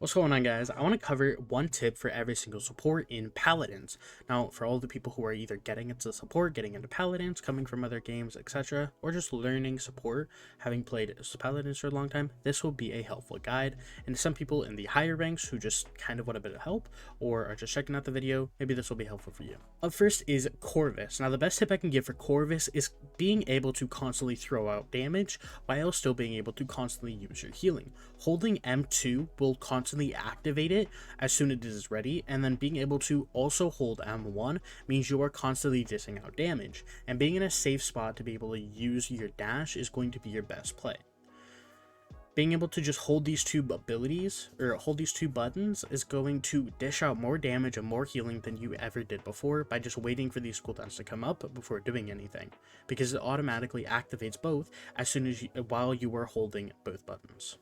What's going on, guys? I want to cover one tip for every single support in Paladins. Now, for all the people who are either getting into support, getting into Paladins, coming from other games, etc., or just learning support, having played Paladins for a long time, this will be a helpful guide. And some people in the higher ranks who just kind of want a bit of help, or are just checking out the video, maybe this will be helpful for you. Up first is Corvus. Now, the best tip I can give for Corvus is being able to constantly throw out damage while still being able to constantly use your healing. Holding M2 will constantly activate it as soon as it is ready, and then being able to also hold M1 means you are constantly dishing out damage, and being in a safe spot to be able to use your dash is going to be your best play. Being able to just hold these two abilities, or hold these two buttons, is going to dish out more damage and more healing than you ever did before by just waiting for these cooldowns to come up before doing anything, because it automatically activates both as soon as while you are holding both buttons.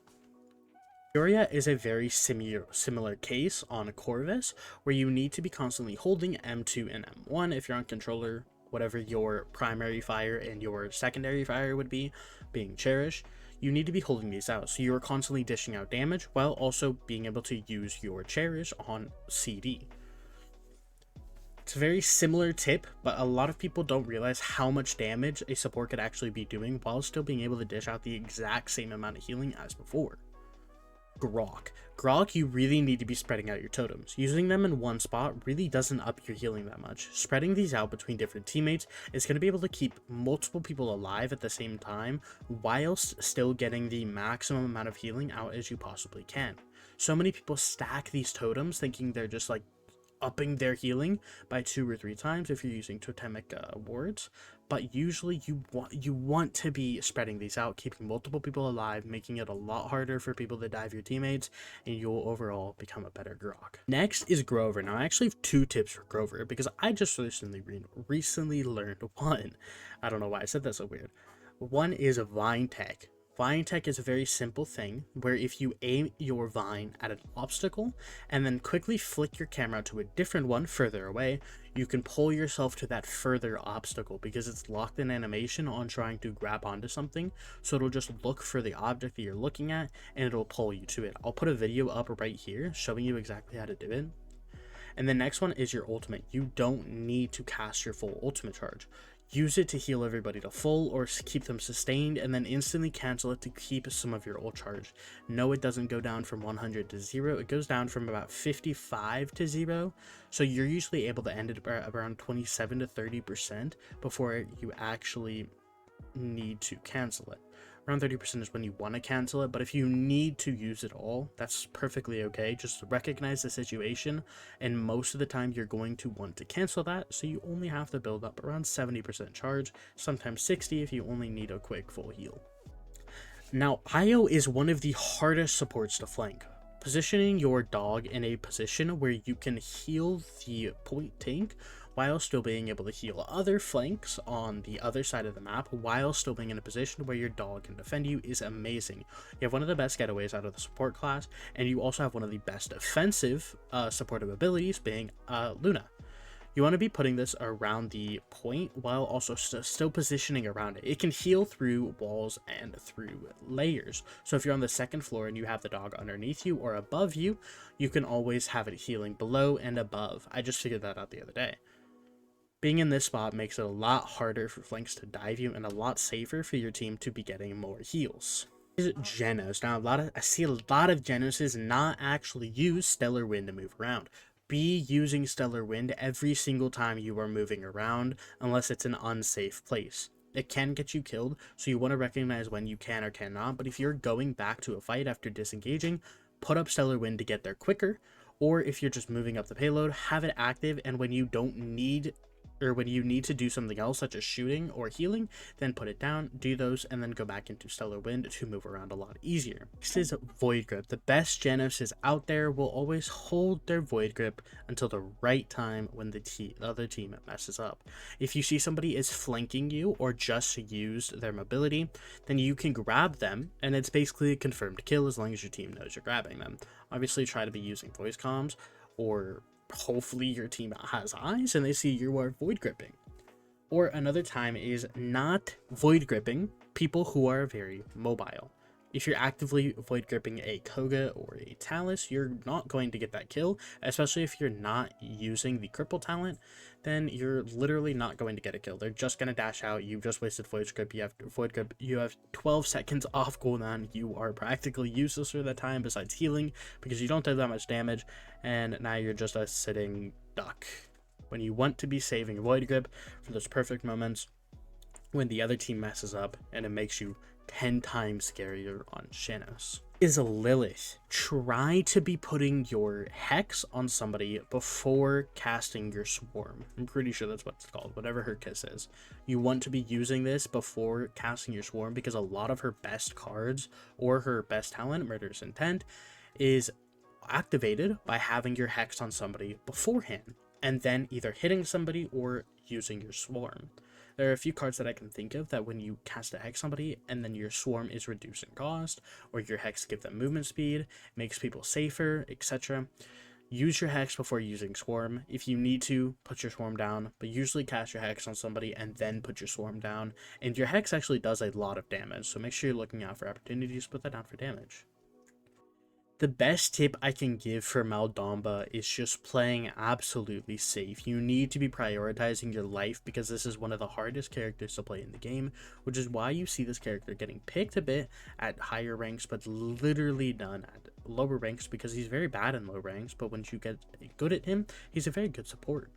Furia is a very similar case on Corvus, where you need to be constantly holding M2 and M1 if you're on controller, whatever your primary fire and your secondary fire would be, being Cherish. You need to be holding these out, so you are constantly dishing out damage while also being able to use your Cherish on CD. It's a very similar tip, but a lot of people don't realize how much damage a support could actually be doing while still being able to dish out the exact same amount of healing as before. Grohk, you really need to be spreading out your totems. Using them in one spot really doesn't up your healing that much. Spreading these out between different teammates is going to be able to keep multiple people alive at the same time, whilst still getting the maximum amount of healing out as you possibly can. So many people stack these totems thinking they're just like upping their healing by 2 or 3 times if you're using totemic wards, but usually you want to be spreading these out, keeping multiple people alive, making it a lot harder for people to dive your teammates, and you'll overall become a better Grohk. Next is Grover. Now I actually have 2 tips for Grover because I just recently learned one. I don't know why I said that so weird. One is Vine Tech. Vine Tech is a very simple thing where if you aim your vine at an obstacle and then quickly flick your camera to a different one further away, you can pull yourself to that further obstacle because it's locked in animation on trying to grab onto something, so it'll just look for the object that you're looking at and it'll pull you to it. I'll put a video up right here showing you exactly how to do it. And the next one is your ultimate. You don't need to cast your full ultimate charge. Use it to heal everybody to full or keep them sustained, and then instantly cancel it to keep some of your ult charge. No, it doesn't go down from 100 to 0. It goes down from about 55 to 0. So you're usually able to end it around 27 to 30% before you actually need to cancel it. Around 30% is when you want to cancel it, but if you need to use it all, that's perfectly okay. Just recognize the situation, and most of the time you're going to want to cancel that, so you only have to build up around 70% charge, sometimes 60 if you only need a quick full heal. Now, IO is one of the hardest supports to flank. Positioning your dog in a position where you can heal the point tank while still being able to heal other flanks on the other side of the map while still being in a position where your dog can defend you is amazing. You have one of the best getaways out of the support class, and you also have one of the best offensive supportive abilities being Luna. You want to be putting this around the point while also still positioning around it. It can heal through walls and through layers. So if you're on the second floor and you have the dog underneath you or above you, you can always have it healing below and above. I just figured that out the other day. Being in this spot makes it a lot harder for flanks to dive you and a lot safer for your team to be getting more heals. Jenos. Now I see a lot of Genoses not actually use Stellar Wind to move around. Be using Stellar Wind every single time you are moving around unless it's an unsafe place. It can get you killed, so you want to recognize when you can or cannot, but if you're going back to a fight after disengaging, put up Stellar Wind to get there quicker, or if you're just moving up the payload, have it active, and when you don't need or when you need to do something else such as shooting or healing, then put it down, do those, and then go back into Stellar Wind to move around a lot easier. Next is Void Grip. The best Genoses out there will always hold their Void Grip until the right time when the other team messes up. If you see somebody is flanking you or just used their mobility, then you can grab them, and it's basically a confirmed kill as long as your team knows you're grabbing them. Obviously try to be using voice comms, or hopefully your team has eyes and they see you are void gripping. Or another time is not void gripping people who are very mobile. If you're actively void gripping a Koga or a Talus, you're not going to get that kill, especially if you're not using the cripple talent, then you're literally not going to get a kill. They're just going to dash out. You've just wasted void grip. You have 12 seconds off cooldown. You are practically useless for that time besides healing because you don't do that much damage, and now you're just a sitting duck. When you want to be saving void grip for those perfect moments when the other team messes up and it makes you 10 times scarier on Jenos, is a Lillith. Try to be putting your Hex on somebody before casting your Swarm. I'm pretty sure that's what it's called, whatever her kiss is. You want to be using this before casting your Swarm because a lot of her best cards or her best talent, Murderous Intent, is activated by having your Hex on somebody beforehand and then either hitting somebody or using your Swarm. There are a few cards that I can think of that when you cast a Hex somebody and then your Swarm is reduced in cost, or your Hex give them movement speed, makes people safer, etc. Use your Hex before using Swarm. If you need to, put your Swarm down, but usually cast your Hex on somebody and then put your Swarm down. And your Hex actually does a lot of damage, so make sure you're looking out for opportunities to put that down for damage. The best tip I can give for Damba is just playing absolutely safe. You need to be prioritizing your life because this is one of the hardest characters to play in the game, which is why you see this character getting picked a bit at higher ranks, but literally none at lower ranks because he's very bad in low ranks, but once you get good at him, he's a very good support.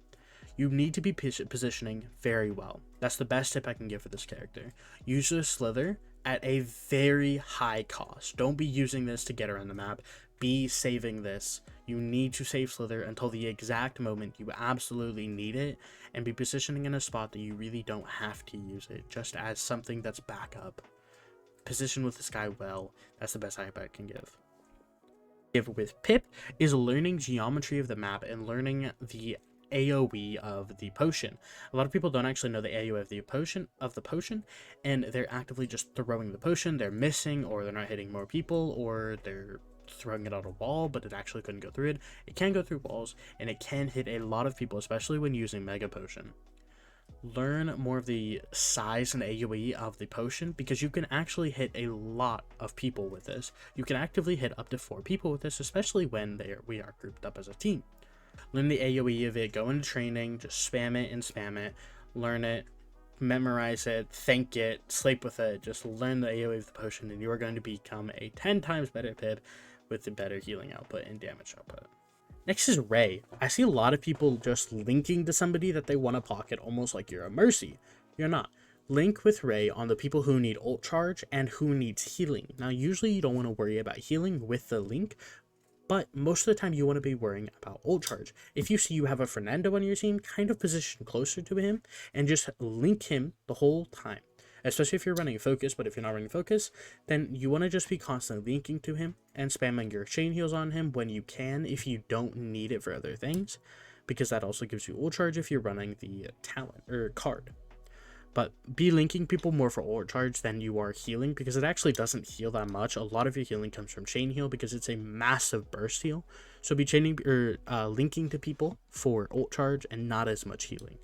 You need to be positioning very well. That's the best tip I can give for this character. Use the Slither at a very high cost. Don't be using this to get around the map. Be saving this. You need to save Slither until the exact moment you absolutely need it, and be positioning in a spot that you really don't have to use it, just as something that's backup. Position with this guy well. That's the best hype I can give. With Pip is learning geometry of the map and learning the AoE of the potion. A lot of people don't actually know the AoE of the potion, and they're actively just throwing the potion. They're missing, or they're not hitting more people, or they're throwing it on a wall, but it actually couldn't go through it. It can go through walls, and it can hit a lot of people, especially when using Mega Potion. Learn more of the size and AoE of the potion because you can actually hit a lot of people with this. You can actively hit up to 4 people with this, especially when we are grouped up as a team. Learn the AoE of it, go into training, just spam it, learn it, memorize it, think it, sleep with it, just learn the AoE of the potion, and you are going to become a 10 times better Pip with the better healing output and damage output. Next is Ray. I see a lot of people just linking to somebody that they want to pocket almost like you're a Mercy. You're not. Link with Ray on the people who need ult charge and who needs healing. Now usually you don't want to worry about healing with the link, but most of the time you want to be worrying about ult charge. If you see you have a Fernando on your team, kind of position closer to him and just link him the whole time. Especially if you're running focus, but if you're not running focus, then you want to just be constantly linking to him and spamming your chain heals on him when you can if you don't need it for other things, because that also gives you ult charge if you're running the talent or card. But be linking people more for ult charge than you are healing, because it actually doesn't heal that much. A lot of your healing comes from chain heal because it's a massive burst heal. So be linking to people for ult charge and not as much healing.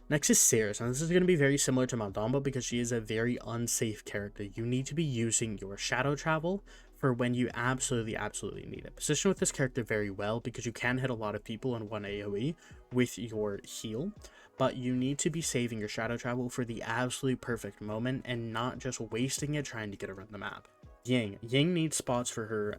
Next is Seris, and this is going to be very similar to Damba because she is a very unsafe character. You need to be using your shadow travel for when you absolutely need it. Position with this character very well because you can hit a lot of people in one AoE with your heal, but you need to be saving your shadow travel for the absolute perfect moment and not just wasting it trying to get around the map. Ying needs spots for her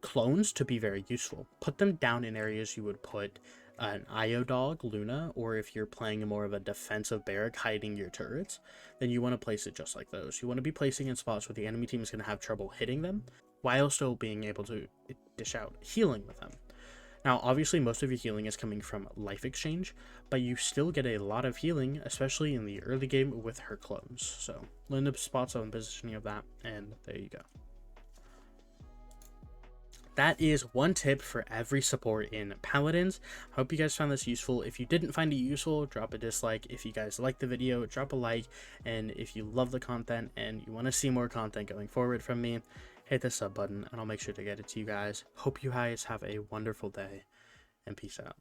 clones to be very useful. Put them down in areas you would put an IO dog, Luna, or if you're playing more of a defensive barrack hiding your turrets, then you want to place it just like those. You want to be placing in spots where the enemy team is going to have trouble hitting them, while still being able to dish out healing with them. Now, obviously, most of your healing is coming from life exchange, but you still get a lot of healing, especially in the early game with her clones. So, learn the spots on positioning of that, and there you go. That is one tip for every support in Paladins. I hope you guys found this useful. If you didn't find it useful, drop a dislike. If you guys liked the video, drop a like. And if you love the content and you want to see more content going forward from me, hit the sub button and I'll make sure to get it to you guys. Hope you guys have a wonderful day and peace out.